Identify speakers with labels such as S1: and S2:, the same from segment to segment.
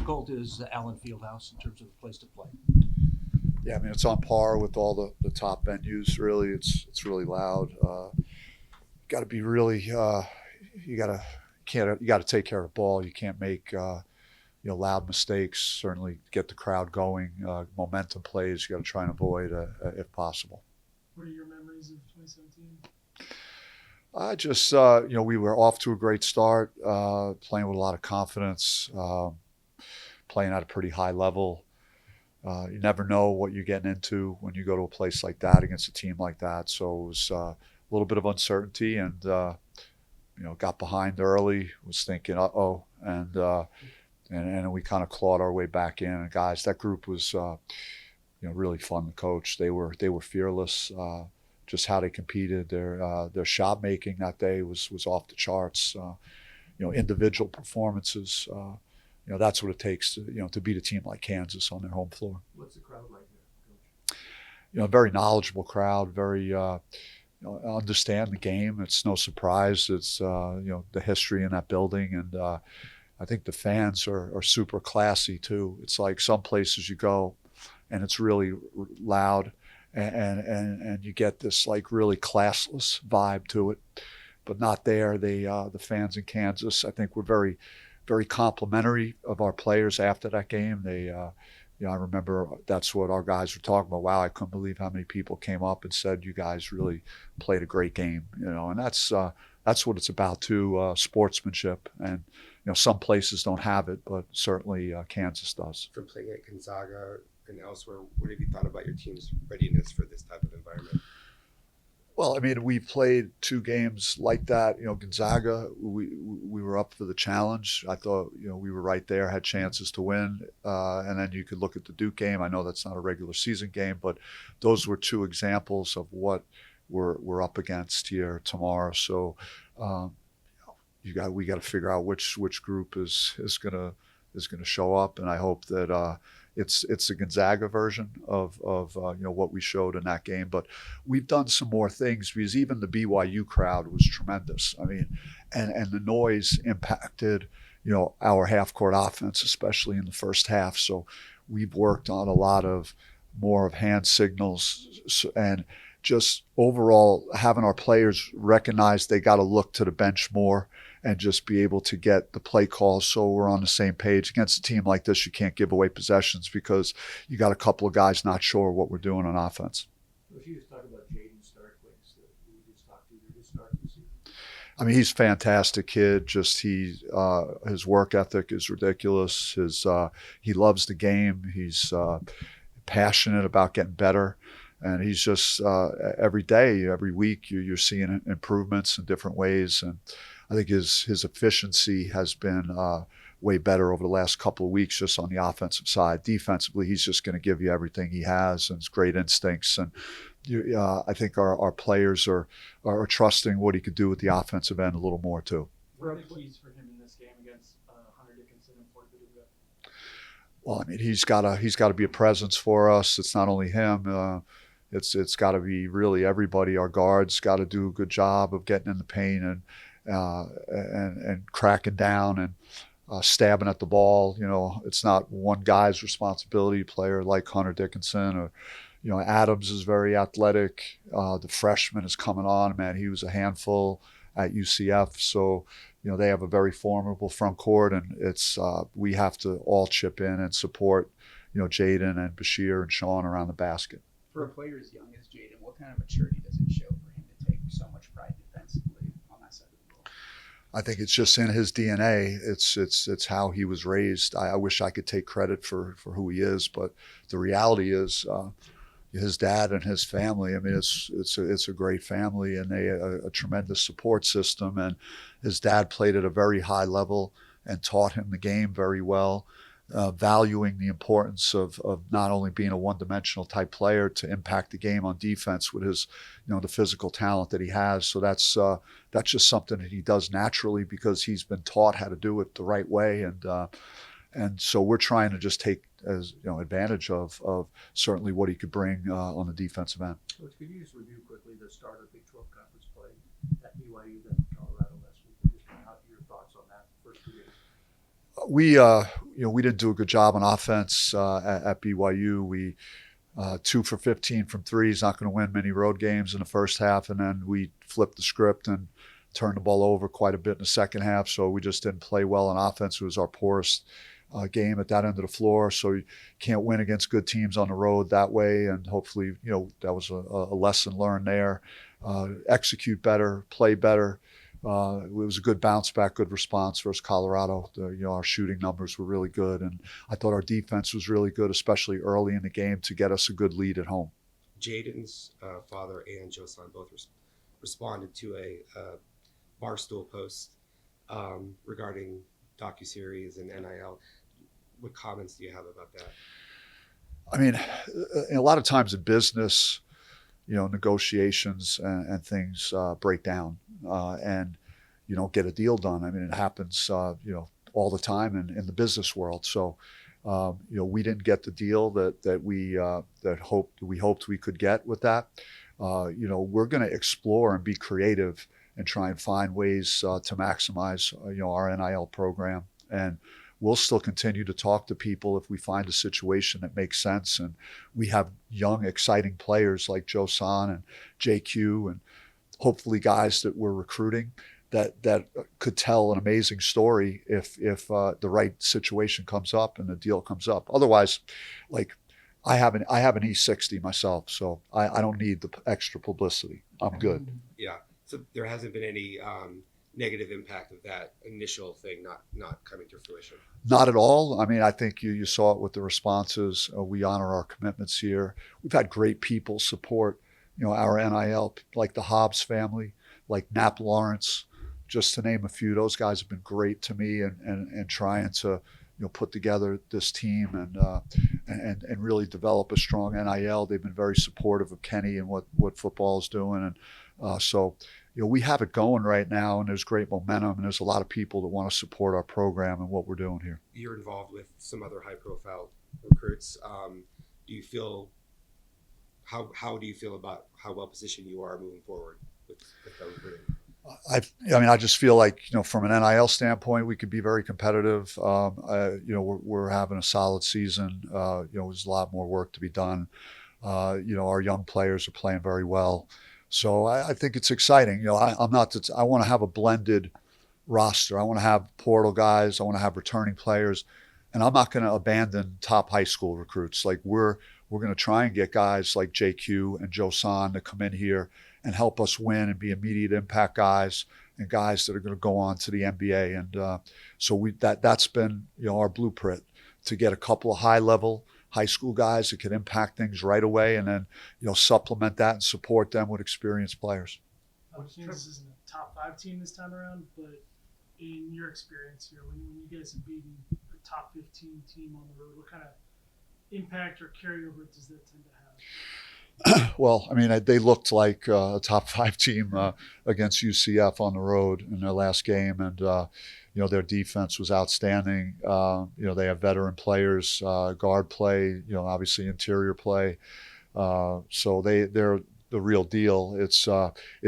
S1: difficult is the Allen Fieldhouse in terms of the place to play?
S2: Yeah, I mean it's on par with all the top venues. Really, it's really loud. Got to be really you got to can't you got to take care of the ball. You can't make loud mistakes. Certainly get the crowd going. Momentum plays you got to try and avoid if possible.
S3: What are your memories of 2017?
S2: I just we were off to a great start, playing with a lot of confidence, playing at a pretty high level. You never know what you're getting into when you go to a place like that against a team like that. So it was a little bit of uncertainty, and got behind early. Was thinking, uh-oh, and we kind of clawed our way back in. And guys, that group was really fun to coach. They were fearless. Just how they competed, their shot making that day was off the charts. Individual performances. That's what it takes to beat a team like Kansas on their home floor.
S1: What's the crowd like there, Coach?
S2: Very knowledgeable crowd, very understand the game. It's no surprise. It's the history in that building, and I think the fans are super classy too. It's like some places you go, and it's really loud, and you get this like really classless vibe to it, but not there. The fans in Kansas, I think, were very very complimentary of our players after that game. They, I remember that's what our guys were talking about. Wow, I couldn't believe how many people came up and said, "You guys really played a great game." And that's what it's about too, sportsmanship. And some places don't have it, but certainly Kansas does.
S4: From playing at Gonzaga and elsewhere, what have you thought about your team's readiness for this type of environment?
S2: Well, I mean, we played 2 games like that. Gonzaga, we were up for the challenge. I thought, we were right there, had chances to win. And then you could look at the Duke game. I know that's not a regular season game, but those were 2 examples of what we're up against here tomorrow. So we got to figure out which group is gonna show up, and I hope that it's the Gonzaga version of what we showed in that game. But we've done some more things, because even the BYU crowd was tremendous. I mean, and the noise impacted our half court offense, especially in the first half. So we've worked on a lot of more of hand signals, and just overall having our players recognize they got to look to the bench more and just be able to get the play calls so we're on the same page. Against a team like this, you can't give away possessions because you got a couple of guys not sure what we're doing on offense.
S1: If you just talk about Jaden Starkways that we just talked to, your start this season.
S2: I mean, he's a fantastic kid. Just his work ethic is ridiculous. He loves the game. He's passionate about getting better. And he's just every day, every week, you're seeing improvements in different ways. And I think his efficiency has been way better over the last couple of weeks, just on the offensive side. Defensively, he's just going to give you everything he has, and his great instincts. And I think our players are trusting what he could do with the offensive end a little more too.
S3: What are the keys for him in this game against Hunter Dickinson and Fort Lauderdale?
S2: Well, I mean, he's got to be a presence for us. It's not only him. It's got to be really everybody. Our guards got to do a good job of getting in the paint and cracking down and stabbing at the ball. It's not one guy's responsibility. A player like Hunter Dickinson or Adams is very athletic. The freshman is coming on. Man, he was a handful at UCF. So they have a very formidable front court, and it's we have to all chip in and support Jaden and Bashir and Sean around the basket.
S5: For a player as young as Jaden, what kind of maturity does it show for him to take so much pride defensively on that side of the ball?
S2: I think it's just in his DNA. It's how he was raised. I wish I could take credit for who he is, but the reality is his dad and his family. I mean, it's a great family, and they a tremendous support system. And his dad played at a very high level and taught him the game very well. Valuing the importance of not only being a one-dimensional type player to impact the game on defense with his, the physical talent that he has. So that's just something that he does naturally because he's been taught how to do it the right way. And so we're trying to just take advantage of certainly what he could bring on the defensive end.
S1: Coach, could you just review quickly the start of Big 12 Conference play at BYU, then Colorado last week? Just kind of your thoughts on that first 2 days.
S2: we didn't do a good job on offense at BYU. We 2 for 15 from three is not going to win many road games in the first half, and then we flipped the script and turned the ball over quite a bit in the second half. So we just didn't play well on offense. It was our poorest game at that end of the floor. So you can't win against good teams on the road that way. And hopefully, that was a lesson learned there. Execute better, play better. It was a good bounce back, good response versus Colorado. Our shooting numbers were really good, and I thought our defense was really good, especially early in the game, to get us a good lead at home.
S4: Jaden's father and Josan both responded to a Barstool post regarding docuseries and NIL. What comments do you have about that?
S2: I mean, a lot of times in business, negotiations and things break down, and you don't get a deal done. I mean, it happens, all the time in the business world. So, we didn't get the deal that we hoped we could get with that. We're going to explore and be creative and try and find ways to maximize, our NIL program. And we'll still continue to talk to people if we find a situation that makes sense. And we have young, exciting players like Joe San and JQ, and hopefully guys that we're recruiting that could tell an amazing story if the right situation comes up and the deal comes up. Otherwise, I have an E60 myself, so I don't need the extra publicity. I'm good.
S4: Yeah. So there hasn't been any negative impact of that initial thing not coming to fruition.
S2: Not at all. I mean, I think you saw it with the responses. We honor our commitments here. We've had great people support, our NIL, like the Hobbs family, like Nap Lawrence, just to name a few. Those guys have been great to me and trying to, put together this team and really develop a strong NIL. They've been very supportive of Kenny and what football is doing. And so we have it going right now, and there's great momentum, and there's a lot of people that want to support our program and what we're doing here.
S4: You're involved with some other high-profile recruits. Do you feel how do you feel about how well positioned you are moving forward with the recruiting?
S2: I just feel like, from an NIL standpoint, we could be very competitive. We're having a solid season. There's a lot more work to be done. Our young players are playing very well. So I think it's exciting. I want to have a blended roster. I want to have portal guys. I want to have returning players, and I'm not going to abandon top high school recruits. Like we're going to try and get guys like JQ and Joe San to come in here and help us win and be immediate impact guys and guys that are going to go on to the NBA. And so that's been our blueprint, to get a couple of high school guys that can impact things right away, and then supplement that and support them with experienced players.
S6: This isn't a top 5 team this time around, but in your experience here, when you guys have beaten a top 15 team on the road, what kind of impact or carryover does that tend to have?
S2: Well, I mean, they looked like a top 5 team against UCF on the road in their last game, and their defense was outstanding. They have veteran players, guard play, obviously interior play. So they're the real deal. It's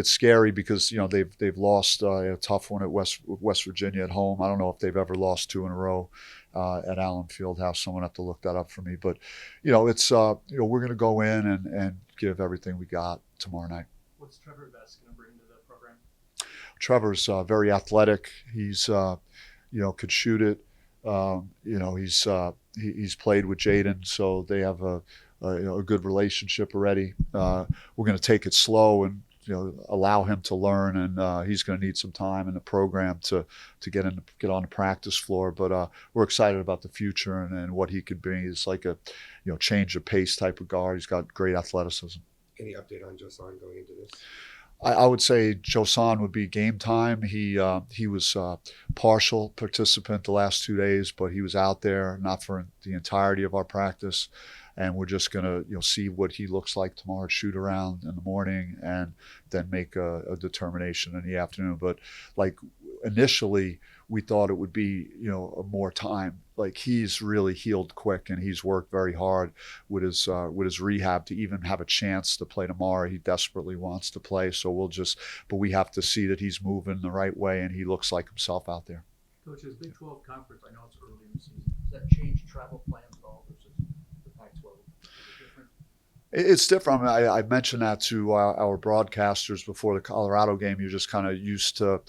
S2: scary because they've lost a tough one at West Virginia at home. I don't know if they've ever lost 2 in a row at Allen Fieldhouse. Someone have to look that up for me. But it's we're going to go in and give everything we got tomorrow night.
S3: What's Trevor Best going to bring to the program?
S2: Trevor's very athletic. He's could shoot it. He's played with Jaden, so they have a good relationship already. We're going to take it slow and allow him to learn, and he's going to need some time in the program to get on the practice floor. But we're excited about the future and what he could bring. He's like a change of pace type of guard. He's got great athleticism.
S4: Any update on Josan going into this?
S2: I would say Josan would be game time. He was partial participant the last 2 days, but he was out there, not for the entirety of our practice. And we're just going to see what he looks like tomorrow, shoot around in the morning, and then make a determination in the afternoon. But initially, we thought it would be more time. He's really healed quick, and he's worked very hard with his rehab to even have a chance to play tomorrow. He desperately wants to play, so but we have to see that he's moving the right way and he looks like himself out there.
S1: Coach, as Big 12 conference, I know it's early in the season. Does that change travel plans at all versus the Pac-12? Is it different?
S2: It's different. I mean, I mentioned that to our broadcasters before the Colorado game. You're just kind of used to,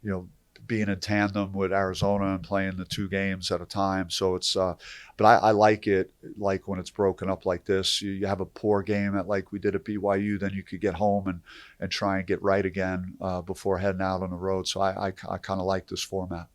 S2: you know, being in tandem with Arizona and playing the two games at a time. So it's, but I like it, like when it's broken up like this. You have a poor game at like we did at BYU, then you could get home and try and get right again before heading out on the road. So I kind of like this format.